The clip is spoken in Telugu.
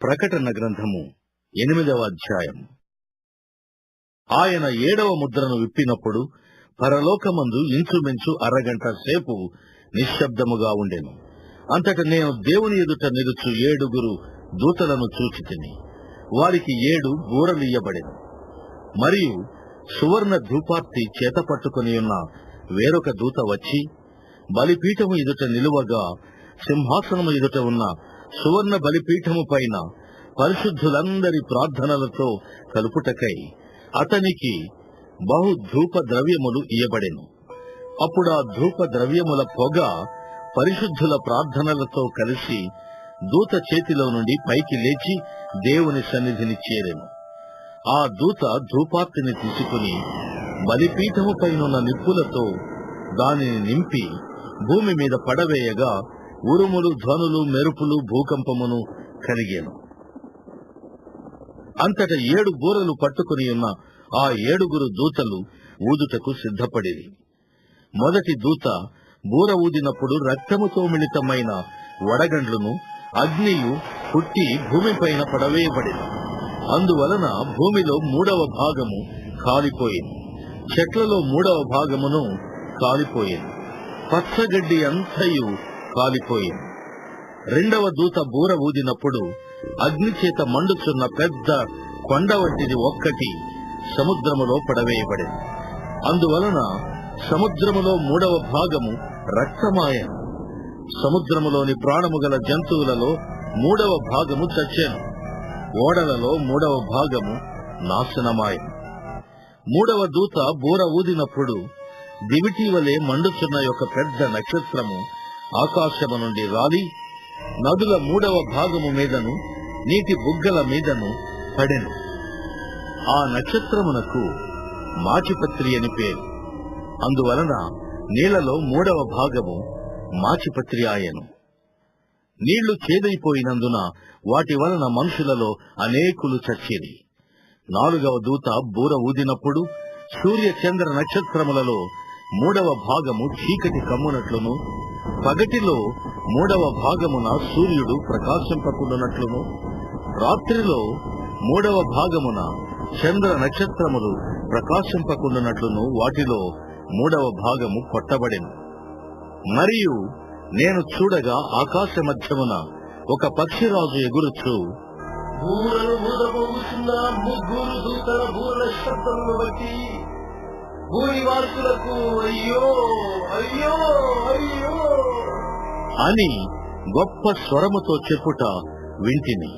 ప్రకటన గ్రంథము 8వ అధ్యాయం. ఆయన 7వ ముద్రను విప్పినప్పుడు పరలోకమందు ఇంచుమించు అరగంట సేపు నిశ్శబ్దముగా ఉండెను. అంతట నేను దేవుని ఎదుట నిలుచు 7 దూతలను చూచితిని. వారికి 7 బూరలియ్యబడెను. మరియు సువర్ణ ధూపార్తి చేత పట్టుకుని ఉన్న వేరొక దూత వచ్చి బలిపీఠము ఎదుట నిలువగా, సింహాసనము ఎదుట ఉన్న సువర్ణ బలిపీఠము పైన పరిశుద్ధులందరి ప్రార్థనలతో కలుపుటకై అతనికి బహు ధూప ద్రవ్యములు ఇయ్యబడెను. అప్పుడు ఆ ధూప ద్రవ్యముల పొగ పరిశుద్ధుల ప్రార్థనలతో కలిసి దూత చేతిలో నుండి పైకి లేచి దేవుని సన్నిధిని చేరెను. ఆ దూత ధూపార్తిని తీసుకుని బలిపీఠము పైనున్న నిప్పులతో దానిని నింపి భూమి మీద పడవేయగా, ఉరుములు, ధ్వనులు, మెరుపులు, భూకంపమును కలిగెను. అంతట 7 బూరలు పట్టుకుని ఉన్న ఆ 7 దూతలు ఊదుటకు సిద్ధపడిరి. మొదటి దూత బూర ఊదినప్పుడు రక్తముతో మిళితమైన వడగండ్లును అగ్నియు పుట్టి భూమిపైన పడవేయబడింది. అందువలన భూమిలో 3వ భాగము కాలిపోయింది, చెట్లలో 3వ భాగమును కాలిపోయింది, పచ్చగడ్డి అంతయు కాలిపోయింది. 2వ దూత బూర ఊదినప్పుడు అగ్ని చేత మండుచున్న పెద్ద కొండ వంటిది ఒక్కటి సముద్రములో పడవేయబడింది. అందువలన సముద్రములో 3వ భాగము రక్తమాయను. సముద్రములోని ప్రాణము గల జంతువులలో 3వ భాగము చచ్చెను. ఓడలలో 3వ భాగము నాశనమాయను. 3వ దూత బూర ఊదినప్పుడు దివిటి వలె మండుచున్న ఒక పెద్ద నక్షత్రము ఆకాశము నుండి రాలి నదుల 3వ భాగము మీదను నీటి బుగ్గల మీదను పడెను. ఆ నక్షత్రమునకు మాచిపత్రి అని పేరు. అందువలన నీళ్లలో 3వ భాగము మాచిపత్రి ఆయను. నీళ్లు చేదైపోయినందున వాటి వలన మనుషులలో అనేకులు చచ్చిరి. 4వ దూత బూర ఊదినప్పుడు సూర్య చంద్ర నక్షత్రములలో 3వ భాగము చీకటి కమ్మునట్లును, పగటిలో 3వ భాగమున సూర్యుడు ప్రకాశింపకుండునట్లును, రాత్రిలో 3వ భాగమున చంద్ర నక్షత్రములు ప్రకాశింపకుండునట్లును వాటిలో 3వ భాగము కొట్టబడెను. మరియు నేను చూడగా ఆకాశ మధ్యమున ఒక పక్షిరాజు ఎగురుచు, బూరలు ఊదబోగుతున్న 3 దూతల బూరల శబ్దమును బట్టి భూనివాసులకు అయ్యో అయ్యో అయ్యో అని గొప్ప స్వరముతో చెప్పుట వింటిని.